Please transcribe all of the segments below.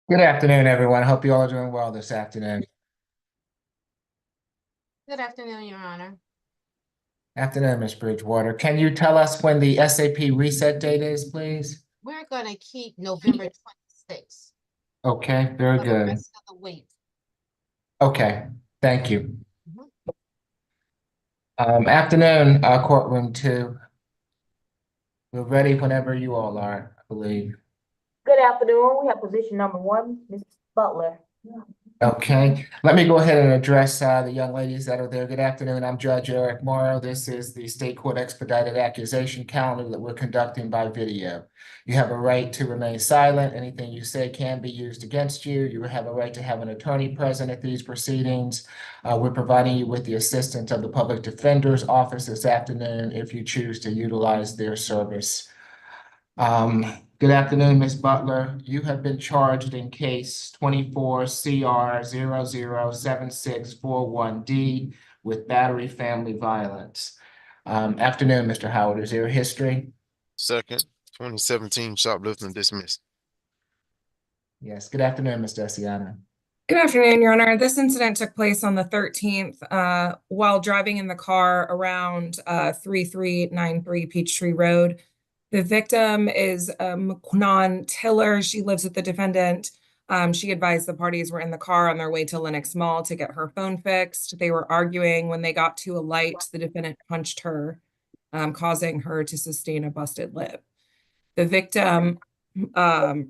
Good afternoon, everyone. I hope you all are doing well this afternoon. Good afternoon, Your Honor. Afternoon, Ms. Bridgewater. Can you tell us when the SAP reset date is, please? We're going to keep November 26th Okay, very for the good. rest of the week. Okay, thank you. Mhm. Afternoon, courtroom two. We're ready whenever you all are, I believe. Good afternoon. We have position number one, Ms. Butler. Okay, let me go ahead and address the young ladies that are there. Good afternoon. I'm Judge Eric Morrow. This is the state court expedited accusation calendar that we're conducting by video. You have a right to remain silent. Anything you say can be used against you. You have a right to have an attorney present at these proceedings. We're providing you with the assistance of the public defender's office this afternoon if you choose to utilize their service. Good afternoon, Ms. Butler. You have been charged in case 24 CR 007641D with battery family violence. Afternoon, Mr. Howard. Is there a history? Second, 2017 shoplifting dismissed. Yes. Good afternoon, Ms. Desiana. Good afternoon, Your Honor. This incident took place on the 13th while driving in the car around 3393 Peachtree Road. The victim is McQuanon Tiller. She lives with the defendant. She advised the parties were in the car on their way to Lenox Mall to get her phone fixed. They were arguing. When they got to a light, the defendant punched her, causing her to sustain a busted lip. The victim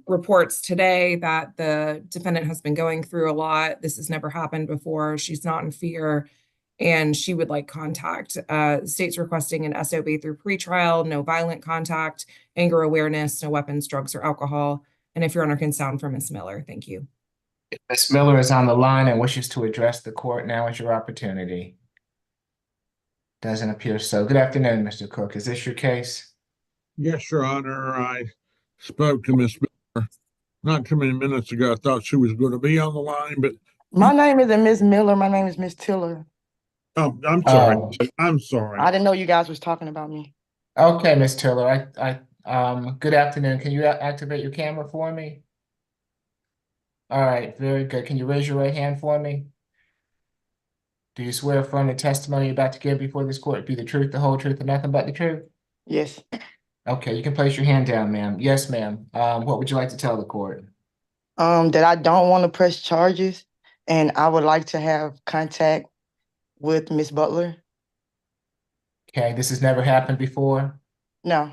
reports today that the defendant has been going through a lot. This has never happened before. She's not in fear, and she would like contact. The state's requesting an SOB through pretrial, no violent contact, anger awareness, no weapons, drugs, or alcohol. And if Your Honor can sound for Ms. Miller, thank you. Ms. Miller is on the line and wishes to address the court. Now is your opportunity. Doesn't appear so. Good afternoon, Mr. Cook. Is this your case? Yes, Your Honor. I spoke to Miss Miller not too many minutes ago. I thought she was going to be on the line, but My name isn't Miss Miller. My name is Miss Tiller. oh, I'm sorry. Oh. I'm sorry. I didn't know you guys was talking about me. Okay, Ms. Tiller. Good afternoon. Can you activate your camera for me? All right, very good. Can you raise your right hand for me? Do you swear affirm the testimony you're about to give before this court be the truth, the whole truth, and nothing but the truth? Yes. Okay, you can place your hand down, ma'am. Yes, ma'am. What would you like to tell the court? That I don't want to press charges, and I would like to have contact with Miss Butler. Okay, this has never happened before, No,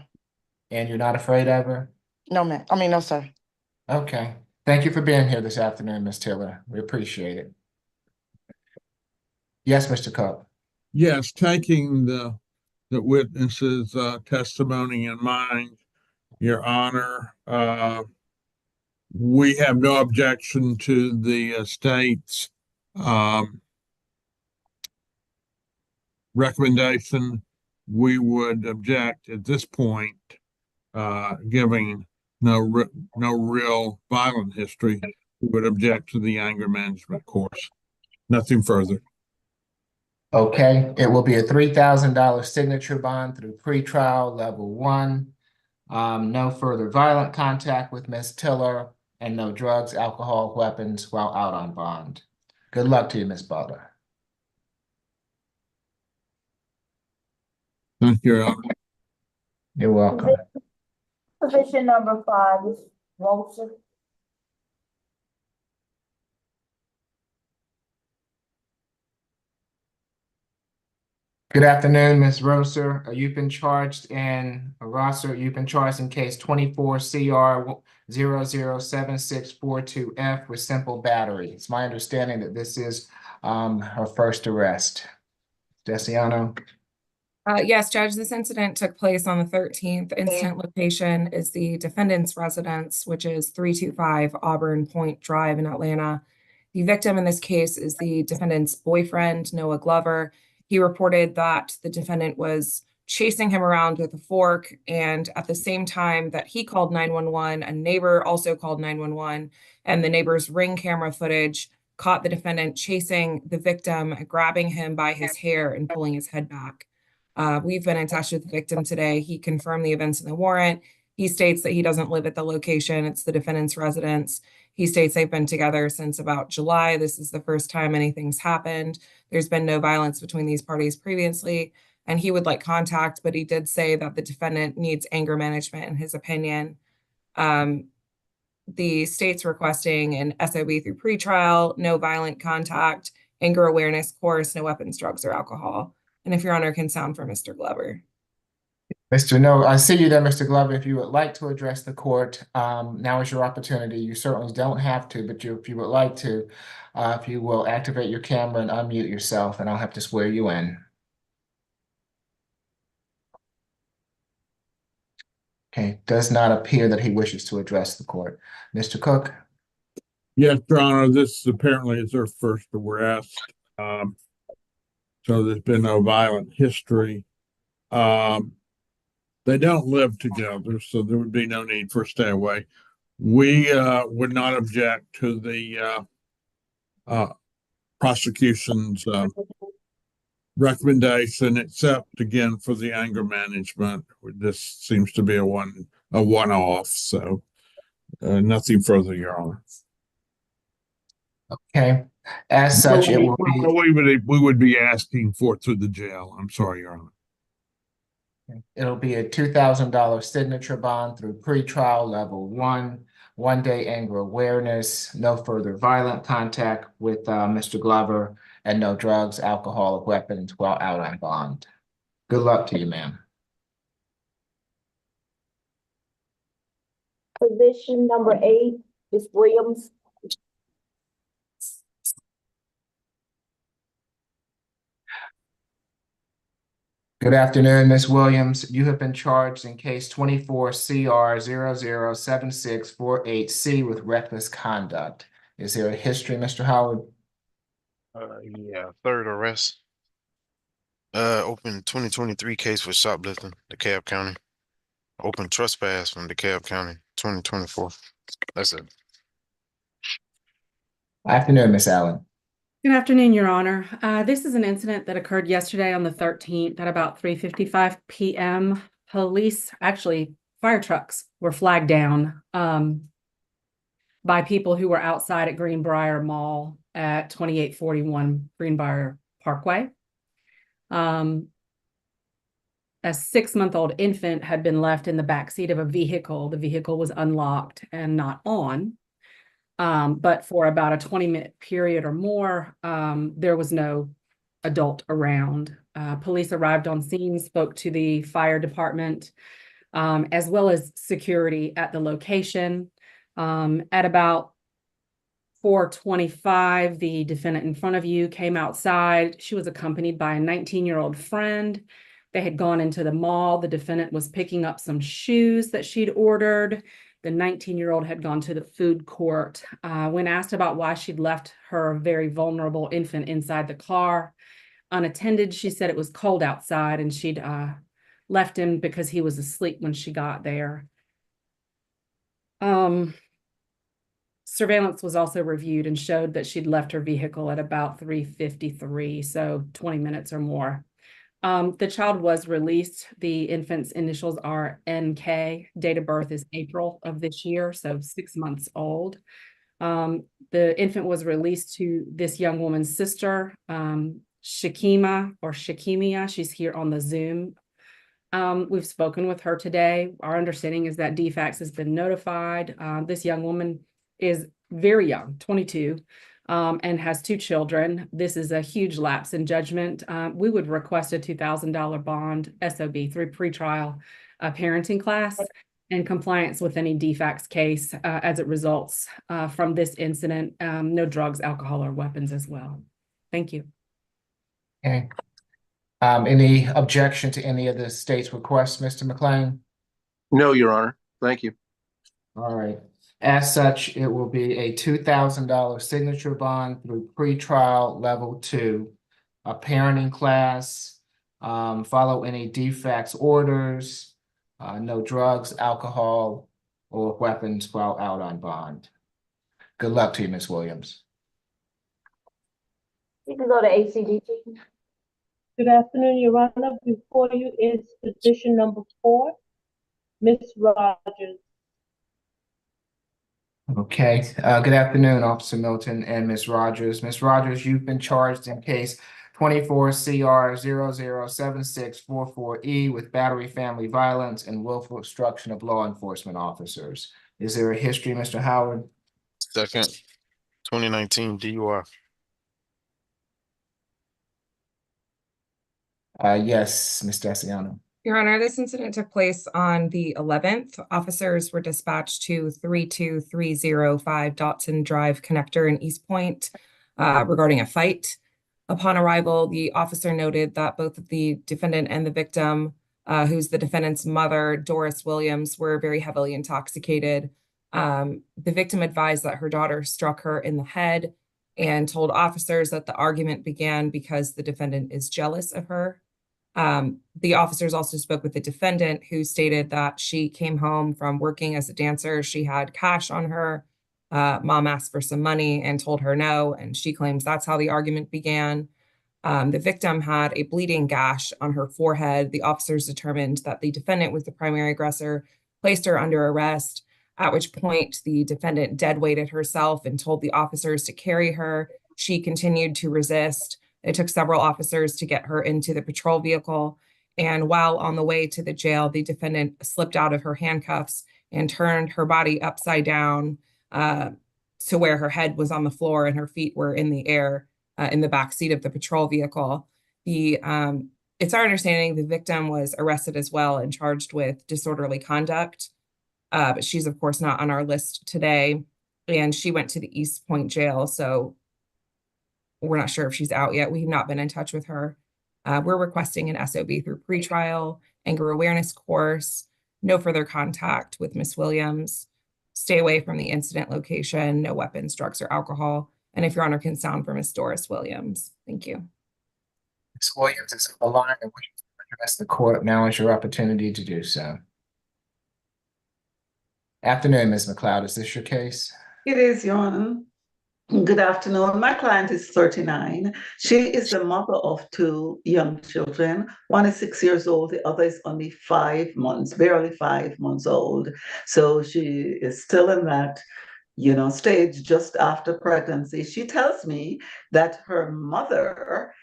and you're not afraid of her? no, ma'am. I mean, no, sir. Okay. Thank you for being here this afternoon, Ms. Tiller. We appreciate it. Yes, Mr. Cook. Yes, taking the witness's testimony in mind, Your Honor, we have no objection to the state's recommendation. We would object at this point, giving no real violent history. We would object to the anger management course. Nothing further. Okay, it will be a $3,000 signature bond through pretrial level 1. No further violent contact with Ms. Tiller, and no drugs, alcohol, weapons while out on bond. Good luck to you, Ms. Butler. Thank you, Your Honor. You're welcome. Position number five, Ms. Rosa. Good afternoon, Ms. Rosser. You've been charged in case 24 CR 007642F with simple battery. It's my understanding that this is her first arrest. Desiano? Yes, Judge, this incident took place on the 13th. Incident location is the defendant's residence, which is 325 Auburn Point Drive in Atlanta. The victim in this case is the defendant's boyfriend, Noah Glover. He reported that the defendant was chasing him around with a fork, and at the same time that he called 911, a neighbor also called 911, and the neighbor's Ring camera footage caught the defendant chasing the victim, grabbing him by his hair and pulling his head back. We've been in touch with the victim today. He confirmed the events in the warrant. He states that he doesn't live at the location. It's the defendant's residence. He states they've been together since about July. This is the first time anything's happened. There's been no violence between these parties previously, and he would like contact, but he did say that the defendant needs anger management in his opinion. The state's requesting an SOB through pretrial, no violent contact, anger awareness course, no weapons, drugs, or alcohol. And if Your Honor can sound for Mr. Glover. No, I see you there, Mr. Glover. If you would like to address the court, now is your opportunity. You certainly don't have to, but if you would like to, if you will activate your camera and unmute yourself, and I'll have to swear you in. Okay, does not appear that he wishes to address the court. Mr. Cook? Yes, Your Honor, this apparently is their first arrest. So there's been no violent history. They don't live together, so there would be no need for a stay away. We would not object to the prosecution's recommendation, except again for the anger management. This seems to be a one-off, so nothing further, Your Honor. Okay, as such, it will be. We would be asking for it through the jail. I'm sorry, Your Honor. It'll be a $2,000 signature bond through pretrial level 1 day anger awareness, no further violent contact with Mr. Glover, and no drugs, alcohol, or weapons while out on bond. Good luck to you, ma'am. Position number 8, Ms. Williams. Good afternoon, Ms. Williams. You have been charged in case 24 CR 007648C with reckless conduct. Is there a history, Mr. Howard? Yeah, third arrest. Open 2023 case for shoplifting, DeKalb County. Open trespass from DeKalb County, 2024. That's it. Afternoon, Ms. Allen. Good afternoon, Your Honor. This is an incident that occurred yesterday on the 13th at about 3:55 p.m. Fire trucks were flagged down by people who were outside at Greenbrier Mall at 2841 Greenbrier Parkway. A 6-month-old infant had been left in the backseat of a vehicle. The vehicle was unlocked and not on. But for about a 20-minute period or more, there was no adult around. Police arrived on scene, spoke to the fire department, as well as security at the location. At about 4:25, the defendant in front of you came outside. She was accompanied by a 19-year-old friend. They had gone into the mall. The defendant was picking up some shoes that she'd ordered. The 19-year-old had gone to the food court. When asked about why she'd left her very vulnerable infant inside the car unattended, she said it was cold outside and she'd left him because he was asleep when she got there. Surveillance was also reviewed and showed that she'd left her vehicle at about 3:53, so 20 minutes or more. The child was released. The infant's initials are NK. Date of birth is April of this year, so 6 months old. The infant was released to this young woman's sister, Shakimia. She's here on the Zoom. We've spoken with her today. Our understanding is that DFACS has been notified. This young woman is very young, 22. And has 2 children. This is a huge lapse in judgment. We would request a $2,000 bond SOB through pretrial parenting class and compliance with any DFACS case as it results from this incident. No drugs, alcohol, or weapons as well. Thank you. Okay. Any objection to any of the state's requests, Mr. McLean? No, Your Honor. Thank you. All right. As such, it will be a $2,000 signature bond through pretrial level 2, a parenting class, follow any DFACS orders, no drugs, alcohol, or weapons while out on bond. Good luck to you, Ms. Williams. You can go to ACDC. Good afternoon, Your Honor. Before you is position number 4, Ms. Rogers. Okay, good afternoon, Officer Milton and Ms. Rogers. Ms. Rogers, you've been charged in case 24 CR 007644E with battery, family violence, and willful obstruction of law enforcement officers. Is there a history, Mr. Howard? Second, 2019 DUI. Yes, Ms. Daciano. Your Honor, this incident took place on the 11th. Officers were dispatched to 32305 Dotson Drive connector in East Point regarding a fight. Upon arrival, the officer noted that both the defendant and the victim, who's the defendant's mother, Doris Williams, were very heavily intoxicated. The victim advised that her daughter struck her in the head and told officers that the argument began because the defendant is jealous of her. The officers also spoke with the defendant, who stated that she came home from working as a dancer. She had cash on her. Mom asked for some money and told her no, and she claims that's how the argument began. The victim had a bleeding gash on her forehead. The officers determined that the defendant was the primary aggressor, placed her under arrest, at which point the defendant deadweighted herself and told the officers to carry her. She continued to resist. It took several officers to get her into the patrol vehicle. And while on the way to the jail, the defendant slipped out of her handcuffs and turned her body upside down to where her head was on the floor and her feet were in the air in the back seat of the patrol vehicle. It's our understanding the victim was arrested as well and charged with disorderly conduct. But she's, of course, not on our list today. And she went to the East Point jail. So we're not sure if she's out yet. We've not been in touch with her. We're requesting an SOB through pretrial, anger awareness course, no further contact with Ms. Williams, stay away from the incident location, no weapons, drugs, or alcohol. And if Your Honor can sound for Ms. Doris Williams. Thank you. Ms. Williams is on the line and wishes to address the court. Now is your opportunity to do so. Afternoon, Ms. McLeod. Is this your case? It is, Your Honor. Good afternoon. My client is 39. She is the mother of two young children. One is 6 years old. The other is only 5 months, barely 5 months old. So she is still in that, stage just after pregnancy. She tells me that her mother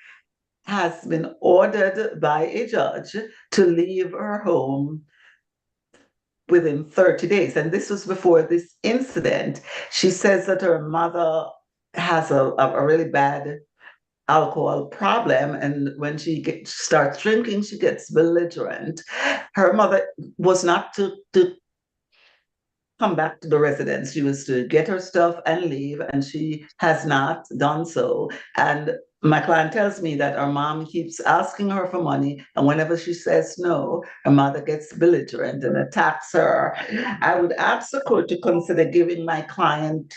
has been ordered by a judge to leave her home within 30 days. And this was before this incident. She says that her mother has a really bad alcohol problem. And when she starts drinking, she gets belligerent. Her mother was not to come back to the residence. She was to get her stuff and leave, and she has not done so. And my client tells me that her mom keeps asking her for money, and whenever she says no, her mother gets belligerent and attacks her. I would ask the court to consider giving my client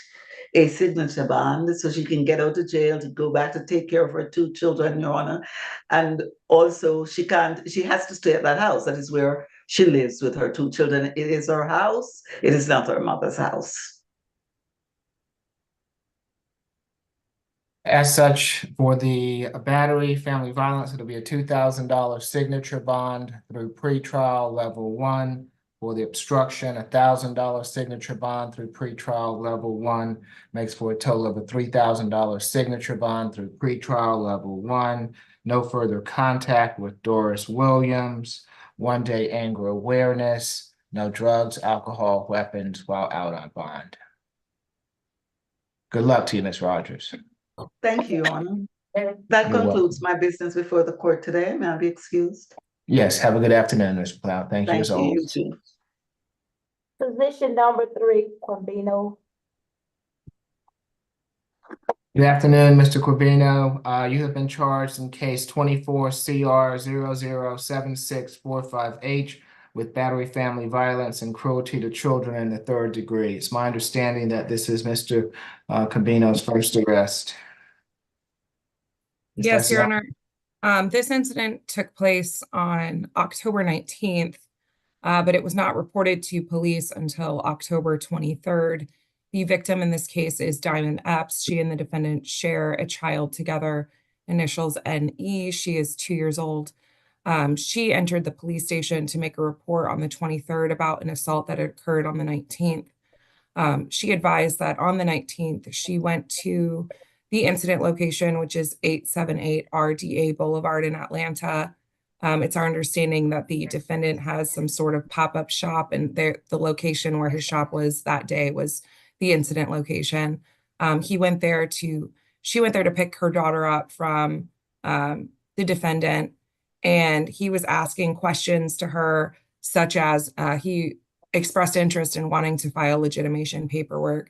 a signature bond so she can get out of jail to go back to take care of her two children, Your Honor. And also she has to stay at that house. That is where she lives with her two children. It is her house. It is not her mother's house. As such, for the battery, family violence, it'll be a $2,000 signature bond through pretrial level 1. For the obstruction, a $1,000 signature bond through pretrial level 1 makes for a total of a $3,000 signature bond through pretrial level 1. No further contact with Doris Williams. 1-day anger awareness. No drugs, alcohol, weapons while out on bond. Good luck to you, Ms. Rogers. Thank you, Your Honor. That You're concludes welcome. my business before the court today. May I be excused? Yes, have a good afternoon, Ms. McLeod. Thank you as Thank you, you always. Mm-hmm. too. Position number 3, Corbino. Good afternoon, Mr. Corbino. You have been charged in case 24 CR 007645H with battery, family violence, and cruelty to children in the 3rd degree. It's my understanding that this is Mr. Corbino's first arrest. Ms. Yes, Your Daciano? Honor. This incident took place on October 19th, but it was not reported to police until October 23rd. The victim in this case is Diamond Epps. She and the defendant share a child together, initials NE. She is 2 years old. She entered the police station to make a report on the 23rd about an assault that occurred on the 19th. She advised that on the 19th, she went to the incident location, which is 878 RDA Boulevard in Atlanta. It's our understanding that the defendant has some sort of pop-up shop, and the location where his shop was that day was the incident location. She went there to pick her daughter up from the defendant, and he was asking questions to her, such as he expressed interest in wanting to file legitimation paperwork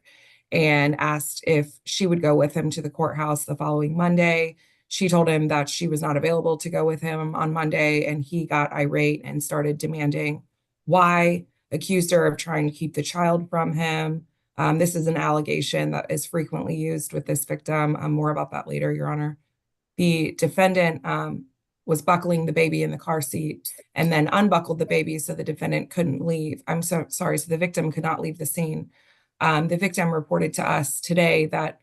and asked if she would go with him to the courthouse the following Monday. She told him that she was not available to go with him on Monday, and he got irate and started demanding why, accused her of trying to keep the child from him. This is an allegation that is frequently used with this victim. More about that later, Your Honor. The defendant was buckling the baby in the car seat and then unbuckled the baby so the defendant couldn't leave. I'm so sorry, so the victim could not leave the scene. The victim reported to us today that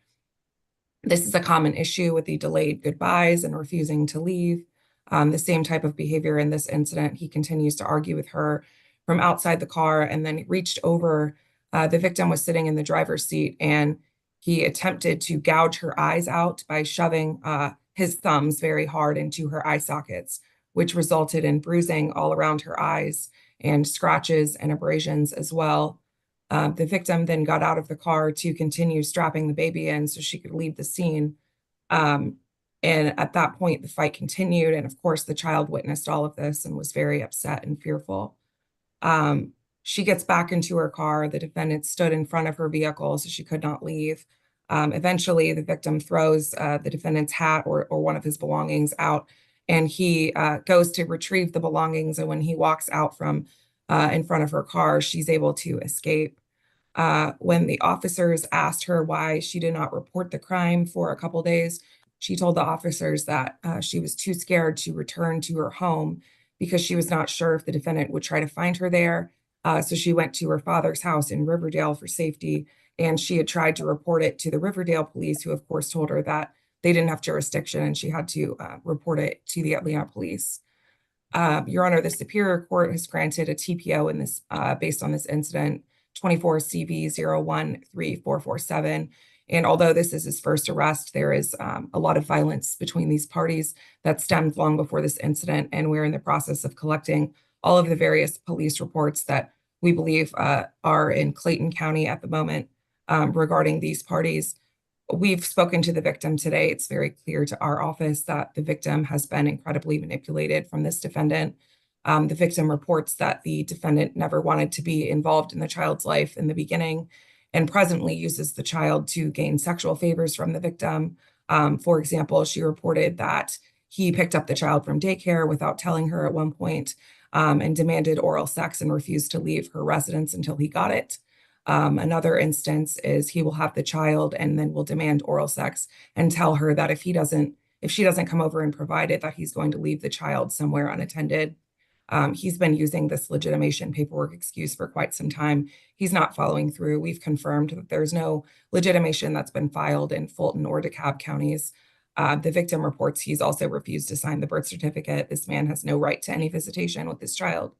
this is a common issue with the delayed goodbyes and refusing to leave. The same type of behavior in this incident. He continues to argue with her from outside the car and then reached over. The victim was sitting in the driver's seat and he attempted to gouge her eyes out by shoving his thumbs very hard into her eye sockets, which resulted in bruising all around her eyes and scratches and abrasions as well. The victim then got out of the car to continue strapping the baby in so she could leave the scene. And at that point, the fight continued. And of course, the child witnessed all of this and was very upset and fearful. She gets back into her car. The defendant stood in front of her vehicle, so she could not leave. Eventually, the victim throws the defendant's hat or one of his belongings out, and he goes to retrieve the belongings. And when he walks out from in front of her car, she's able to escape. When the officers asked her why she did not report the crime for a couple days, she told the officers that she was too scared to return to her home because she was not sure if the defendant would try to find her there. So she went to her father's house in Riverdale for safety, and she had tried to report it to the Riverdale police, who of course told her that they didn't have jurisdiction and she had to report it to the Atlanta police. Your Honor, the Superior Court has granted a TPO in this based on this incident, 24 CV 013447. And although this is his first arrest, there is a lot of violence between these parties that stemmed long before this incident. And we're in the process of collecting all of the various police reports that we believe are in Clayton County at the moment regarding these parties. We've spoken to the victim today. It's very clear to our office that the victim has been incredibly manipulated from this defendant. The victim reports that the defendant never wanted to be involved in the child's life in the beginning and presently uses the child to gain sexual favors from the victim. For example, she reported that he picked up the child from daycare without telling her at one point and demanded oral sex and refused to leave her residence until he got it. Another instance is he will have the child and then will demand oral sex and tell her that if she doesn't come over and provide it, that he's going to leave the child somewhere unattended. He's been using this legitimation paperwork excuse for quite some time. He's not following through. We've confirmed that there's no legitimation that's been filed in Fulton or DeKalb counties. The victim reports he's also refused to sign the birth certificate. This man has no right to any visitation with this child.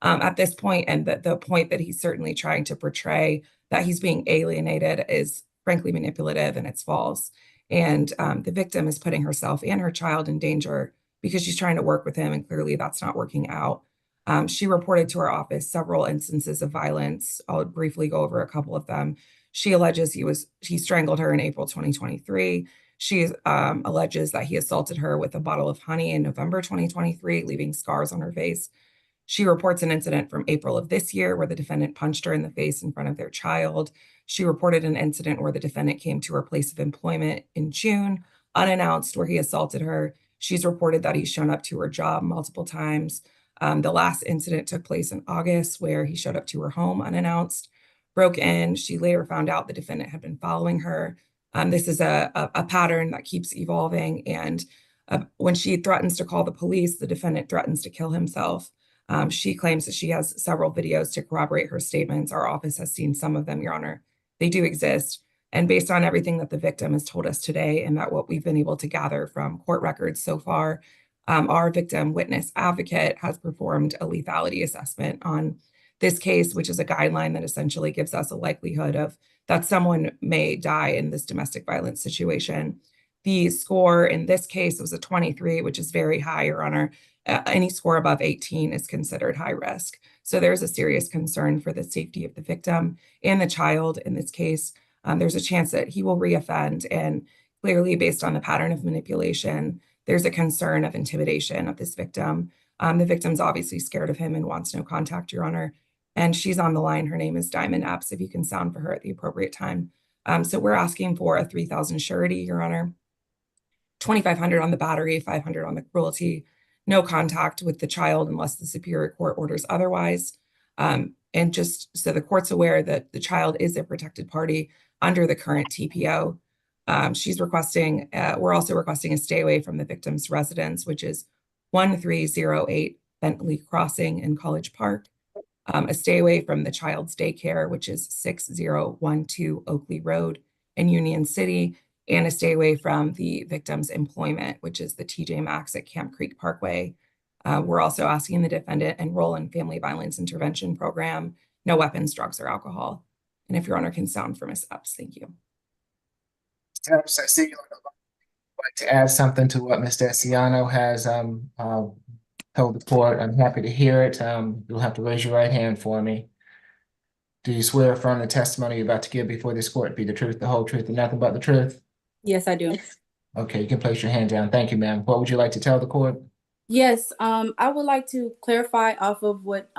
At this point, and the point that he's certainly trying to portray that he's being alienated is frankly manipulative and it's false. And the victim is putting herself and her child in danger because she's trying to work with him, and clearly that's not working out. She reported to our office several instances of violence. I'll briefly go over a couple of them. She alleges he strangled her in April 2023. She alleges that he assaulted her with a bottle of honey in November 2023, leaving scars on her face. She reports an incident from April of this year where the defendant punched her in the face in front of their child. She reported an incident where the defendant came to her place of employment in June, unannounced, where he assaulted her. She's reported that he's shown up to her job multiple times. The last incident took place in August where he showed up to her home unannounced, broke in. She later found out the defendant had been following her. This is a pattern that keeps evolving. And when she threatens to call the police, the defendant threatens to kill himself. She claims that she has several videos to corroborate her statements. Our office has seen some of them, Your Honor. They do exist. And based on everything that the victim has told us today and that what we've been able to gather from court records so far, Our victim witness advocate has performed a lethality assessment on this case, which is a guideline that essentially gives us a likelihood of that someone may die in this domestic violence situation. The score in this case was a 23, which is very high, Your Honor. Any score above 18 is considered high risk. So there's a serious concern for the safety of the victim and the child in this case. There's a chance that he will reoffend, and clearly based on the pattern of manipulation, there's a concern of intimidation of this victim. The victim's obviously scared of him and wants no contact, Your Honor. And she's on the line. Her name is Diamond Epps, if you can sound for her at the appropriate time. So we're asking for a 3,000 surety, Your Honor, 2,500 on the battery, 500 on the cruelty, no contact with the child unless the Superior Court orders otherwise. And just so the court's aware that the child is a protected party under the current TPO. She's requesting, we're also requesting a stay away from the victim's residence, which is 1308 Bentley Crossing in College Park. A stay away from the child's daycare, which is 6012 Oakley Road in Union City, and a stay away from the victim's employment, which is the TJ Maxx at Camp Creek Parkway. We're also asking the defendant enroll in family violence intervention program, no weapons, drugs, or alcohol. And if Your Honor can sound for Ms. Epps, thank you. Epps, I see you would like to add something to what Mr. Essiano has told the court. I'm happy to hear it. You'll have to raise your right hand for me. Do you swear affirm the testimony you're about to give before this court be the truth, the whole truth, and nothing but the truth? Yes, I do. Okay, you can place your hand down. Thank you, ma'am. What would you like to tell the court? Yes, I would like to clarify off of what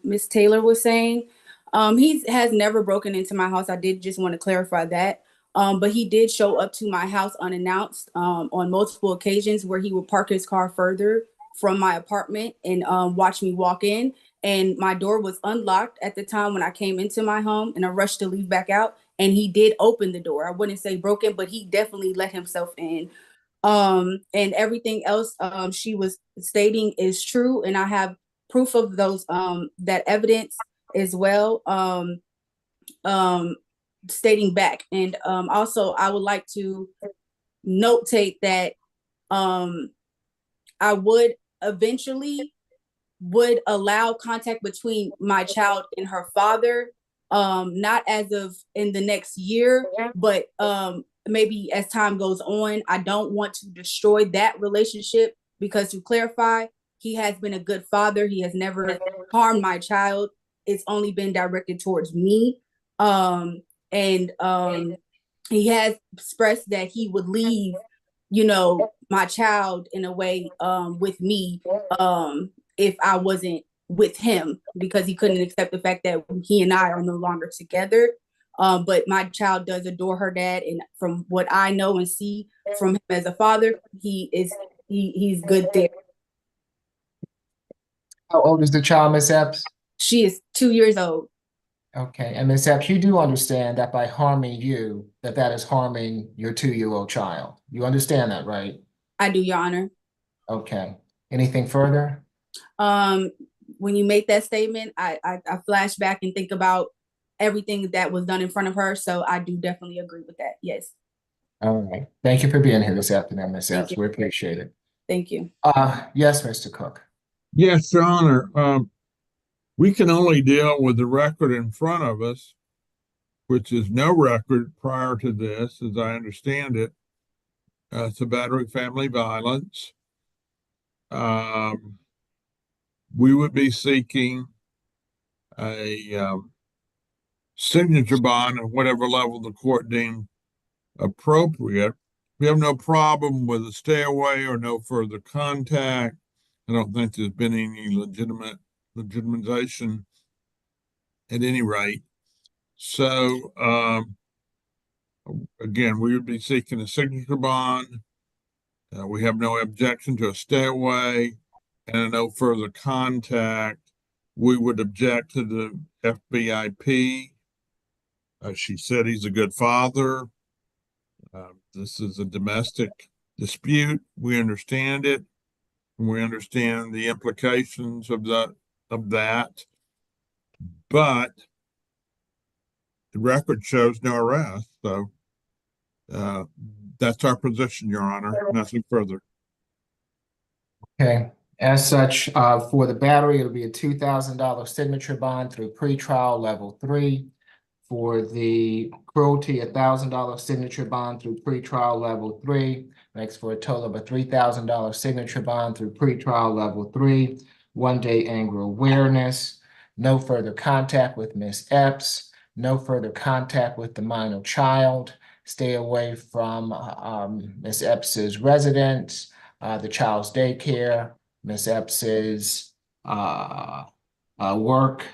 Ms. Taylor was saying. He has never broken into my house. I did just want to clarify that. But he did show up to my house unannounced on multiple occasions where he would park his car further from my apartment and watch me walk in. And my door was unlocked at the time when I came into my home, and I rushed to leave back out. And he did open the door. I wouldn't say broken, but he definitely let himself in. And everything else she was stating is true, and I have proof of those that evidence as well, stating back. And also I would like to notate that I would eventually would allow contact between my child and her father, not as of in the next year, but maybe as time goes on. I don't want to destroy that relationship because, to clarify, he has been a good father. He has never harmed my child. It's only been directed towards me. And he has expressed that he would leave, my child in a way with me if I wasn't with him, because he couldn't accept the fact that he and I are no longer together. But my child does adore her dad, and from what I know and see from him as a father, he's good there. How old is the child, Ms. Epps? She is 2 years old. Okay, and Ms. Epps, you do understand that by harming you, that is harming your 2-year-old child. You understand that, right? I do, Your Honor. Okay. Anything further? When you make that statement, I flash back and think about everything that was done in front of her. So I do definitely agree with that. Yes. All right. Thank you for being here this afternoon, Ms. Thank Epps. you. We appreciate it. Thank you. Yes, Mr. Cook. Yes, Your Honor. We can only deal with the record in front of us, which is no record prior to this, as I understand it. It's a battery family violence. We would be seeking a signature bond at whatever level the court deemed appropriate. We have no problem with a stay away or no further contact. I don't think there's been any legitimization at any rate. So, again, we would be seeking a signature bond. We have no objection to a stay away and no further contact. We would object to the FBIP. She said he's a good father. This is a domestic dispute. We understand it. We understand the implications of that. But the record shows no arrest. So that's our position, Your Honor. Nothing further. Okay, as such, for the battery, it'll be a $2,000 signature bond through pretrial level 3. For the cruelty, $1,000 signature bond through pretrial level 3, makes for a total of a $3,000 signature bond through pretrial level 3. 1-day anger awareness, no further contact with Miss Epps, no further contact with the minor child, stay away from Miss Epps's residence, the child's daycare, Miss Epps's work,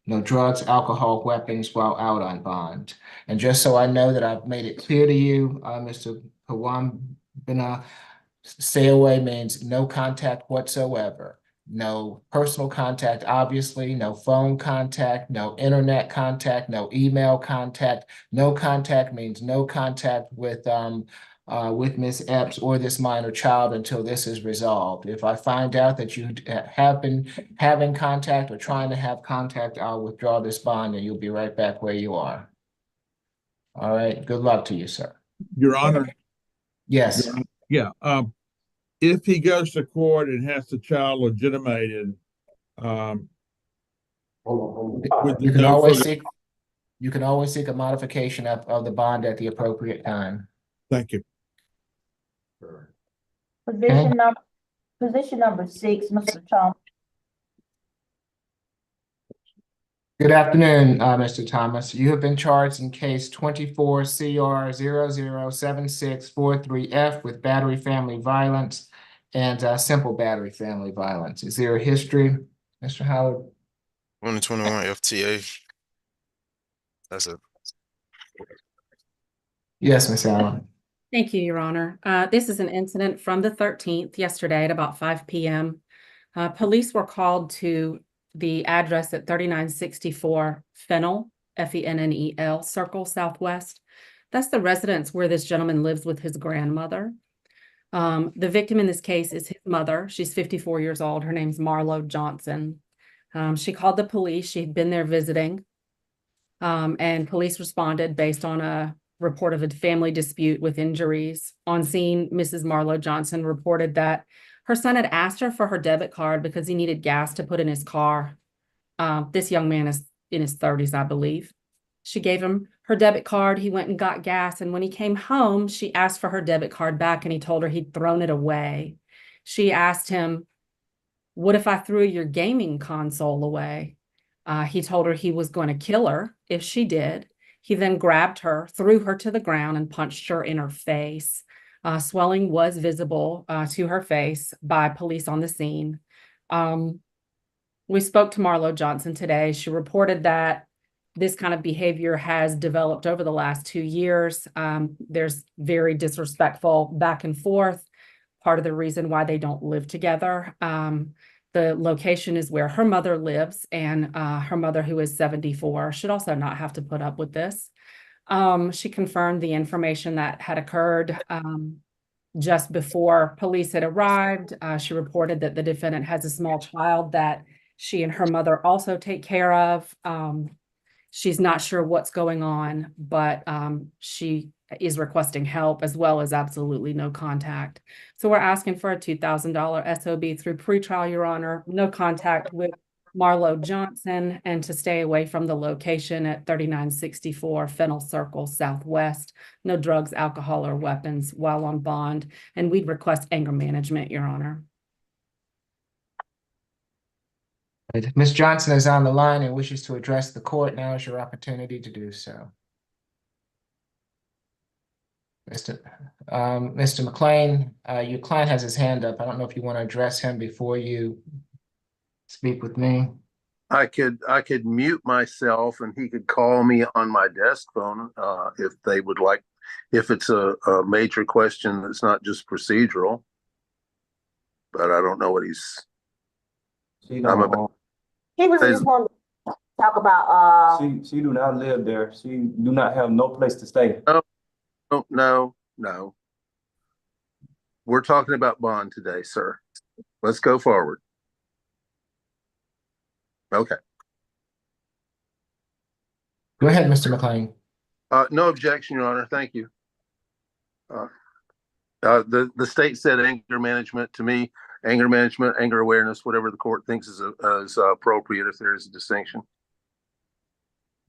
no drugs, alcohol, weapons while out on bond. And just so I know that I've made it clear to you, Mr. Pawambina, stay away means no contact whatsoever. No personal contact, obviously, no phone contact, no internet contact, no email contact. No contact means no contact with Miss Epps or this minor child until this is resolved. If I find out that you have been having contact or trying to have contact, I'll withdraw this bond and you'll be right back where you are. All right, good luck to you, sir. Your Honor, Yes. yeah, if he goes to court and has the child legitimated, with You the can no always further, seek, you can always seek a modification of the bond at the appropriate time. thank you. Position number 6, Mr. Thomas. Good afternoon, Mr. Thomas. You have been charged in case 24 CR 007643F with battery family violence and simple battery family violence. Is there a history, Mr. Howard? 2021 FTA. That's it. Yes, Ms. Allen. Thank you, Your Honor. This is an incident from the 13th, yesterday at about 5 p.m. Police were called to the address at 3964 Fennel, Fennel Circle Southwest. That's the residence where this gentleman lives with his grandmother. The victim in this case is his mother. She's 54 years old. Her name's Marlo Johnson. She called the police. She'd been there visiting. And police responded based on a report of a family dispute with injuries. On scene, Mrs. Marlo Johnson reported that her son had asked her for her debit card because he needed gas to put in his car. This young man is in his 30s, I believe. She gave him her debit card. He went and got gas. And when he came home, she asked for her debit card back and he told her he'd thrown it away. She asked him, "What if I threw your gaming console away?" He told her he was going to kill her if she did. He then grabbed her, threw her to the ground, and punched her in her face. Swelling was visible to her face by police on the scene. We spoke to Marlo Johnson today. She reported that this kind of behavior has developed over the last 2 years. There's very disrespectful back and forth. Part of the reason why they don't live together. The location is where her mother lives, and her mother, who is 74, should also not have to put up with this. She confirmed the information that had occurred just before police had arrived. She reported that the defendant has a small child that she and her mother also take care of. She's not sure what's going on, but she is requesting help as well as absolutely no contact. So we're asking for a $2,000 SOB through pretrial, Your Honor, no contact with Marlo Johnson, and to stay away from the location at 3964 Fennel Circle Southwest. No drugs, alcohol, or weapons while on bond. And we'd request anger management, Your Honor. Ms. Johnson is on the line and wishes to address the court. Now is your opportunity to do so. Mr. McLean, your client has his hand up. I don't know if you want to address him before you speak with me. I could mute myself and he could call me on my desk phone if they would like, if it's a major question that's not just procedural. But I don't know what he's. He was just wanting to talk about, She do not live there. She do not have no place to stay. No. We're talking about bond today, sir. Let's go forward. Okay. Go ahead, Mr. McLean. No objection, Your Honor. Thank you. The state said anger management to me. anger management, anger awareness, whatever the court thinks is appropriate if there is a distinction.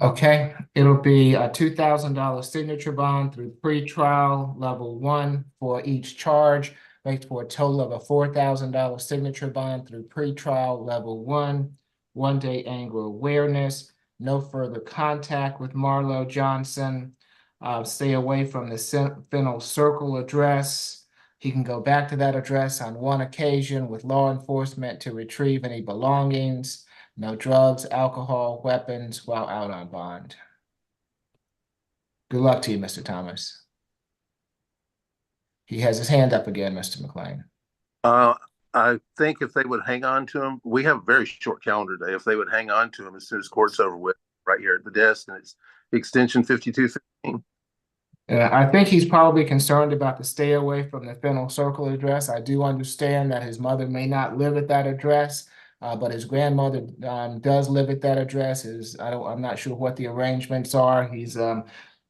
Okay, it'll be a $2,000 signature bond through pretrial level 1 for each charge, makes for a total of a $4,000 signature bond through pretrial level 1, 1-day anger awareness, no further contact with Marlo Johnson, stay away from the Fennel Circle address. He can go back to that address on one occasion with law enforcement to retrieve any belongings. No drugs, alcohol, weapons while out on bond. Good luck to you, Mr. Thomas. He has his hand up again, Mr. McLean. I think if they would hang on to him, we have a very short calendar day. If they would hang on to him as soon as court's over with, right here at the desk, and it's extension 5215. I think he's probably concerned about the stay away from the Fennel Circle address. I do understand that his mother may not live at that address, but his grandmother does live at that address. I'm not sure what the arrangements are. He's a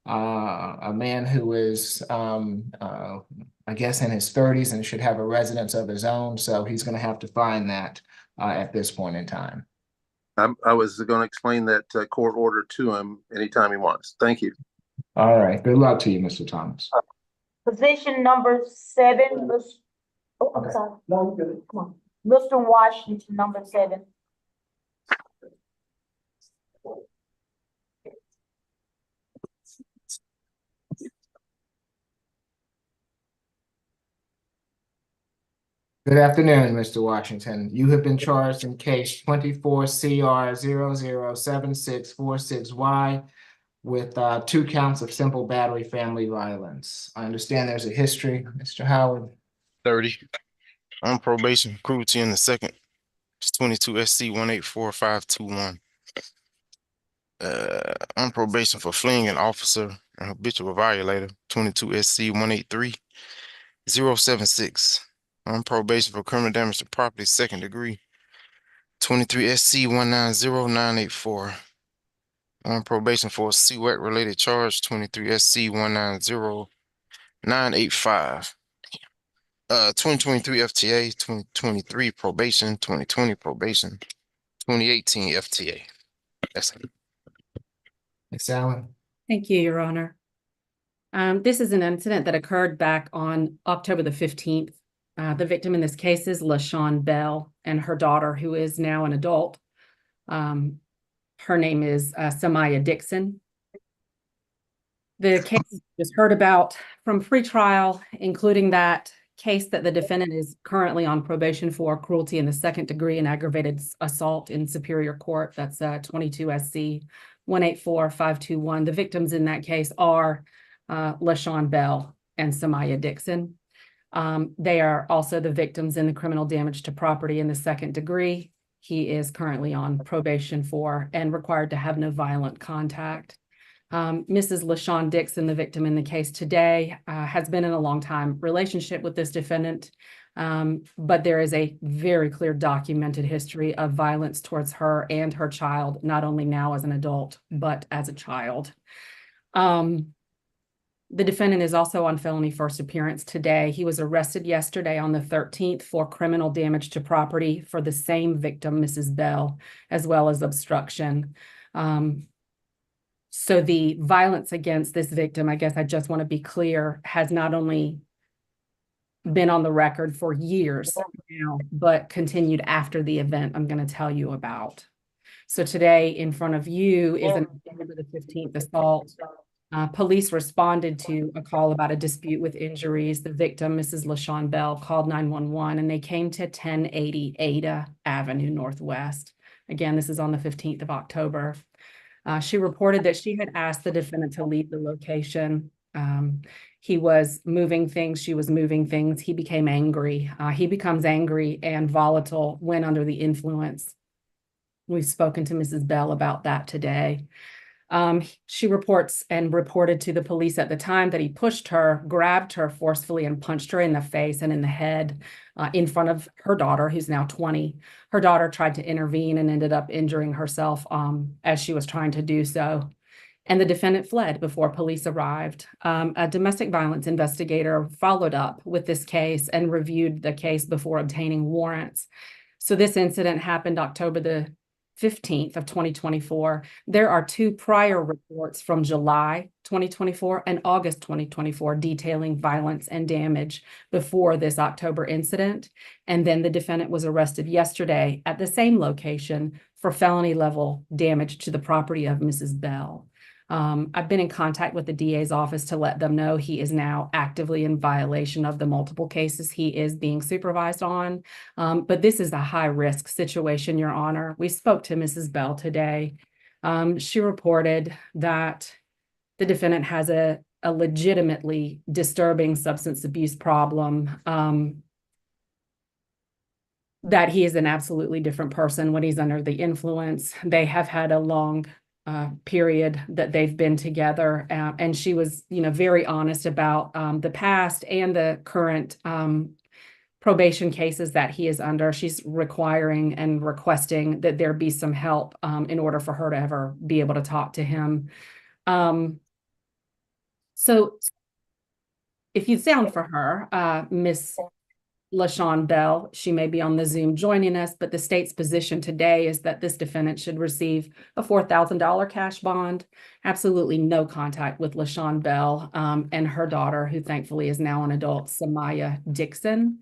man who is, I guess, in his 30s and should have a residence of his own. So he's going to have to find that at this point in time. I was going to explain that court order to him anytime he wants. Thank you. All right. Good luck to you, Mr. Thomas. Position number 7, oh, I'm sorry. No, you're good. Come on. Mr. Washington, number 7. Good afternoon, Mr. Washington. You have been charged in case 24 CR 007646Y with 2 counts of simple battery family violence. I understand there's a history, Mr. Howard. 30. On probation, cruelty in the second. It's 22 SC 184-521. On probation for fleeing an officer and habitual violator, 22 SC 183-076. On probation for criminal damage to property, second degree, 23 SC 190-984. On probation for a CWAC related charge, 23 SC 190-985. 2023 FTA, 2023 probation, 2020 probation, 2018 FTA. That's it. Ms. Allen. Thank you, Your Honor. This is an incident that occurred back on October the 15th. The victim in this case is LaShawn Bell and her daughter, who is now an adult. Her name is Samaya Dixon. The case we just heard about from pretrial, including that case that the defendant is currently on probation for, cruelty in the second degree and aggravated assault in Superior Court. That's 22 SC 184-521. The victims in that case are LaShawn Bell and Samaya Dixon. They are also the victims in the criminal damage to property in the second degree. He is currently on probation for and required to have no violent contact. Mrs. LaShawn Dixon, the victim in the case today, has been in a long-time relationship with this defendant, but there is a very clear documented history of violence towards her and her child, not only now as an adult, but as a child. The defendant is also on felony first appearance today. He was arrested yesterday on the 13th for criminal damage to property for the same victim, Mrs. Bell, as well as obstruction. So the violence against this victim, I guess I just want to be clear, has not only been on the record for years now, but continued after the event I'm going to tell you about. So today in front of you is an November the 15th assault. Police responded to a call about a dispute with injuries. The victim, Mrs. LaShawn Bell, called 911 and they came to 1080 Ada Avenue Northwest. Again, this is on the 15th of October. She reported that she had asked the defendant to leave the location. He was moving things, she was moving things. He became angry. He becomes angry and volatile when under the influence. We've spoken to Mrs. Bell about that today. She reports and reported to the police at the time that he pushed her, grabbed her forcefully and punched her in the face and in the head in front of her daughter, who's now 20. Her daughter tried to intervene and ended up injuring herself as she was trying to do so. and the defendant fled before police arrived. A domestic violence investigator followed up with this case and reviewed the case before obtaining warrants. So this incident happened October the 15th of 2024. There are two prior reports from July 2024 and August 2024 detailing violence and damage before this October incident. And then the defendant was arrested yesterday at the same location for felony level damage to the property of Mrs. Bell. I've been in contact with the DA's office to let them know he is now actively in violation of the multiple cases he is being supervised on. But this is a high-risk situation, Your Honor. We spoke to Mrs. Bell today. She reported that the defendant has a legitimately disturbing substance abuse problem, that he is an absolutely different person when he's under the influence. They have had a long period that they've been together. And she was, very honest about the past and the current probation cases that he is under. She's requiring and requesting that there be some help in order for her to ever be able to talk to him. So if you sound for her, Miss LaShawn Bell, she may be on the Zoom joining us, but the state's position today is that this defendant should receive a $4,000 cash bond, absolutely no contact with LaShawn Bell and her daughter, who thankfully is now an adult, Samaya Dixon.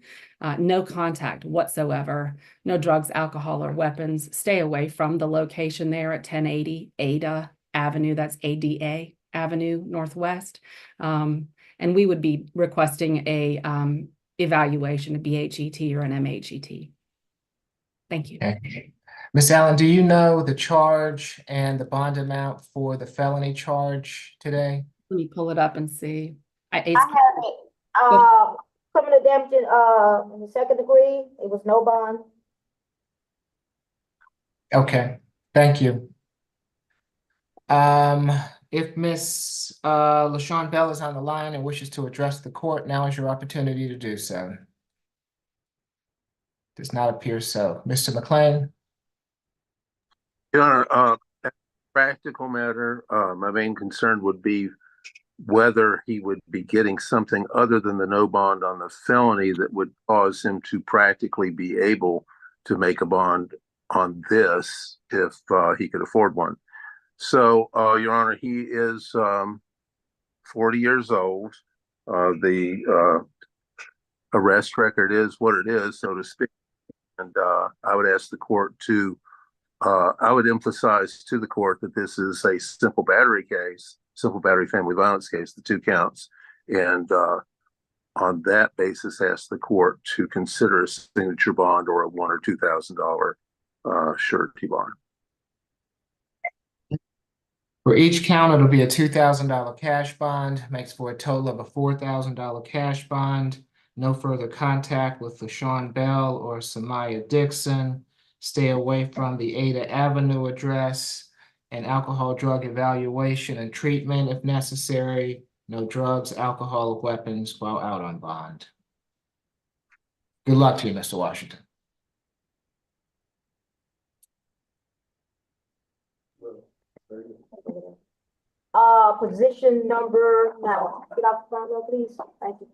No contact whatsoever, no drugs, alcohol, or weapons. Stay away from the location there at 1080 Ada Avenue, that's ADA Avenue Northwest. And we would be requesting a evaluation, a BHET or an MHET. Thank you. Okay. Ms. Allen, do you know the charge and the bond amount for the felony charge today? Let me pull it up and see. I have it. Criminal damage in the second degree, it was no bond. Okay, thank you. If Miss LaShawn Bell is on the line and wishes to address the court, now is your opportunity to do so. Does not appear so. Mr. McLean? Your Honor, as a practical matter, my main concern would be whether he would be getting something other than the no bond on the felony that would cause him to practically be able to make a bond on this if he could afford one. So, Your Honor, he is 40 years old. The arrest record is what it is, so to speak. And I would ask the court to, I would emphasize to the court that this is a simple battery case, simple battery family violence case, the 2 counts. And on that basis, ask the court to consider a signature bond or a $1,000 or $2,000 surety bond. For each count, it'll be a $2,000 cash bond, makes for a total of a $4,000 cash bond. No further contact with LaShawn Bell or Samaya Dixon. Stay away from the Ada Avenue address. And alcohol drug evaluation and treatment if necessary. No drugs, alcohol, or weapons while out on bond. Good luck to you, Mr. Washington. Position number, now, get off the front row, please. Thank you.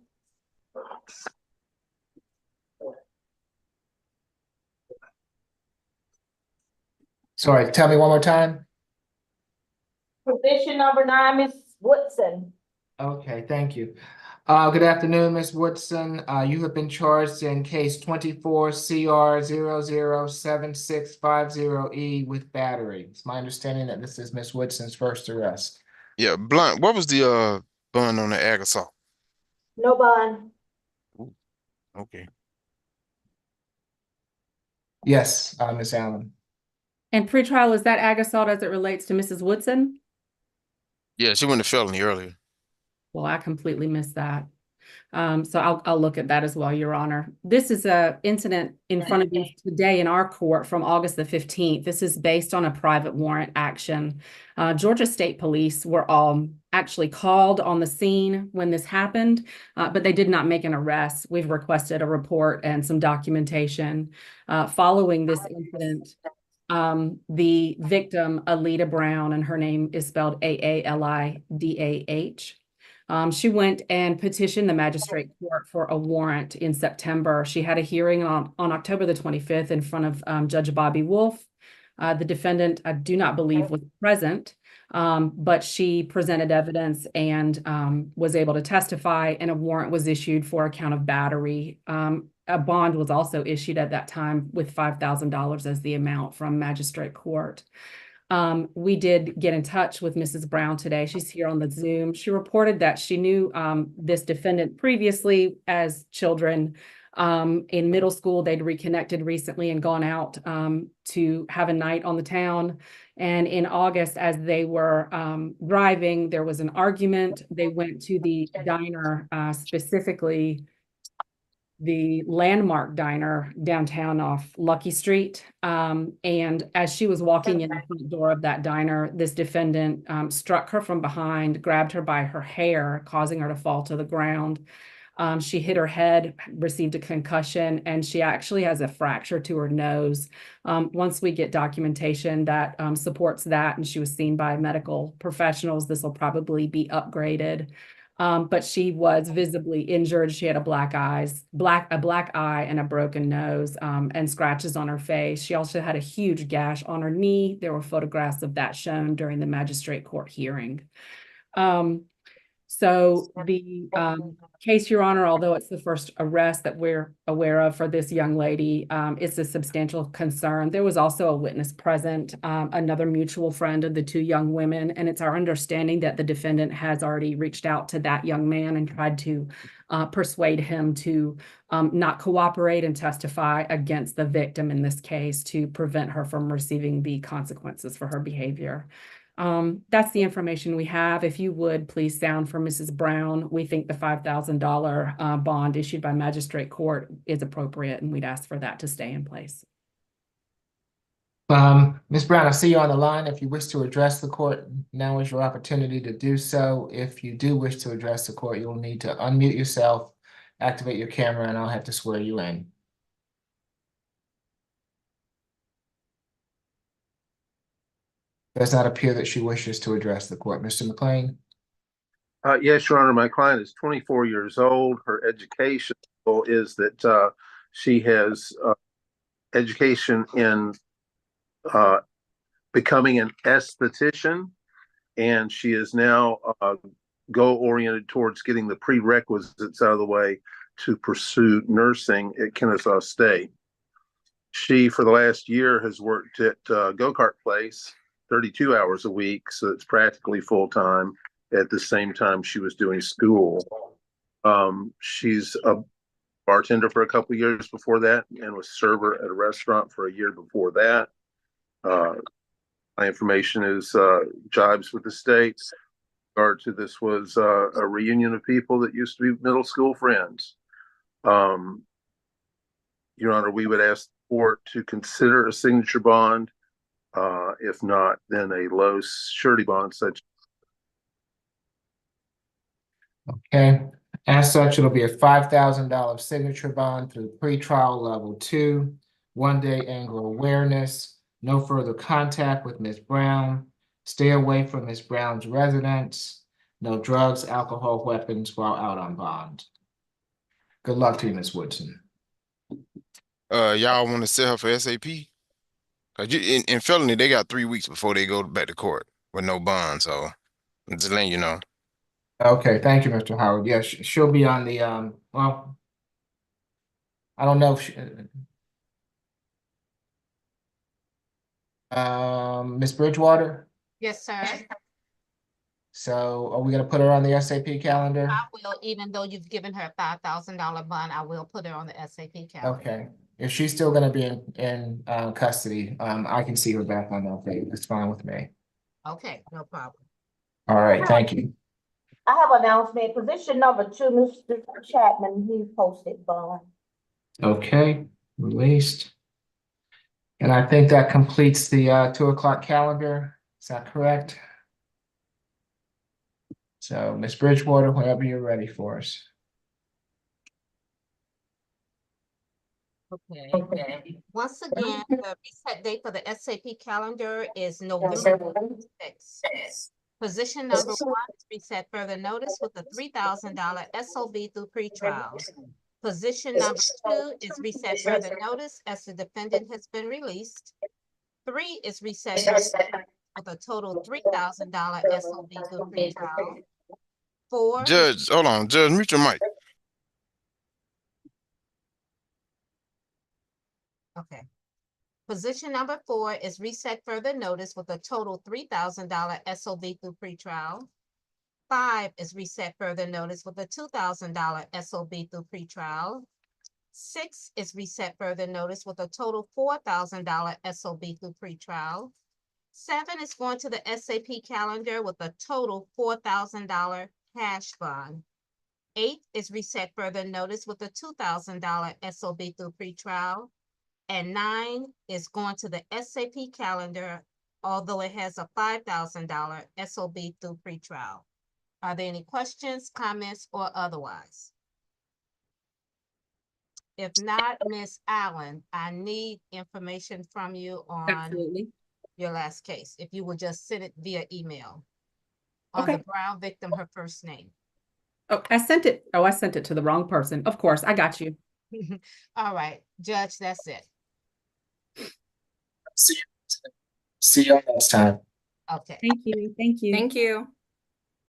Sorry, tell me one more time. Position number 9, Ms. Woodson. Okay, thank you. Good afternoon, Ms. Woodson. You have been charged in case 24 CR 007650E with battery. It's my understanding that this is Ms. Woodson's first arrest. Yeah, Blunt, what was the bond on the ag assault? No bond. Okay. Yes, Ms. Allen. And pretrial, is that ag assault as it relates to Mrs. Woodson? Yeah, she went to felony earlier. Well, I completely missed that. So I'll look at that as well, Your Honor. This is a incident in front of you today in our court from August the 15th. This is based on a private warrant action. Georgia State Police were all actually called on the scene when this happened, but they did not make an arrest. We've requested a report and some documentation following this incident. The victim, Alida Brown, and her name is spelled Aalidah. She went and petitioned the magistrate court for a warrant in September. She had a hearing on October the 25th in front of Judge Bobby Wolf. The defendant, I do not believe, was present, but she presented evidence and was able to testify, and a warrant was issued for a count of battery. A bond was also issued at that time with $5,000 as the amount from magistrate court. We did get in touch with Mrs. Brown today. She's here on the Zoom. She reported that she knew this defendant previously as children. In middle school, they'd reconnected recently and gone out to have a night on the town. And in August, as they were driving, there was an argument. They went to the diner, specifically the Landmark Diner downtown off Lucky Street. And as she was walking in the front door of that diner, this defendant struck her from behind, grabbed her by her hair, causing her to fall to the ground. She hit her head, received a concussion, and she actually has a fracture to her nose. Once we get documentation that supports that, and she was seen by medical professionals, this will probably be upgraded. But she was visibly injured. She had a black eye and a broken nose, and scratches on her face. She also had a huge gash on her knee. There were photographs of that shown during the magistrate court hearing. So the case, Your Honor, although it's the first arrest that we're aware of for this young lady, it's a substantial concern. There was also a witness present, another mutual friend of the two young women, and it's our understanding that the defendant has already reached out to that young man and tried to persuade him to not cooperate and testify against the victim in this case to prevent her from receiving the consequences for her behavior. That's the information we have. If you would please sound for Mrs. Brown. We think the $5,000 bond issued by magistrate court is appropriate, and we'd ask for that to stay in place. Ms. Brown, I see you on the line. If you wish to address the court, now is your opportunity to do so. If you do wish to address the court, you'll need to unmute yourself, activate your camera, and I'll have to swear you in. Does not appear that she wishes to address the court. Mr. McLean? Yes, Your Honor, my client is 24 years old. Her education is that she has education in becoming an esthetician, and she is now goal-oriented towards getting the prerequisites out of the way to pursue nursing at Kennesaw State. She, for the last year, has worked at Go-Kart Place 32 hours a week, so it's practically full-time. At the same time she was doing school. She's a bartender for a couple of years before that, and was server at a restaurant for a year before that. My information is jibes with the state. Regard to this was a reunion of people that used to be middle school friends. Your Honor, we would ask the court to consider a signature bond. If not, then a low surety bond such. Okay, as such, it'll be a $5,000 signature bond through pretrial level 2, 1-day anger awareness, no further contact with Ms. Brown, stay away from Ms. Brown's residence, no drugs, alcohol, weapons while out on bond. Good luck to you, Ms. Woodson. Y'all want to set her for SAP? In felony, they got 3 weeks before they go back to court with no bond. So I'm just letting you know. Okay, thank you, Mr. Howard. Yes, she'll be on the, well, I don't know if she, Ms. Bridgewater. Yes, sir. So are we gonna put her on the SAP calendar? I will, even though you've given her a $5,000 bond, I will put her on the SAP calendar. Okay, if she's still gonna be in custody, I can see her back on that date. That's fine with me. Okay, no problem. All right, thank you. I have an announcement. Position number 2, Mr. Chapman, he posted bond. Okay, released. And I think that completes the 2 o'clock calendar. Is that correct? So Ms. Bridgewater, whenever you're ready for us. Okay. Once again, the reset date for the SAP calendar is November 6th. Position number 1 is reset further notice with a $3,000 SOB through pretrial. Position number 2 is reset further notice as the defendant has been released. 3 is reset further with a total $3,000 SOB through pretrial. 4. Judge, hold on, Judge, mute your mic. Okay. Position number 4 is reset further notice with a total $3,000 SOB through pretrial. 5 is reset further notice with a $2,000 SOB through pretrial. 6 is reset further notice with a total $4,000 SOB through pretrial. 7 is going to the SAP calendar with a total $4,000 cash bond. 8 is reset further notice with a $2,000 SOB through pretrial. And 9 is going to the SAP calendar, although it has a $5,000 SOB through pretrial. Are there any questions, comments, or otherwise? If not, Ms. Allen, I need information from you on Absolutely. your last case. If you would just send it via email. On Okay. the Brown victim, her first name. Oh, I sent it. Oh, I sent it to the wrong person. Of course, I got you. All right, Judge, that's it. See you next time. Okay. Thank you. Thank you. Thank you.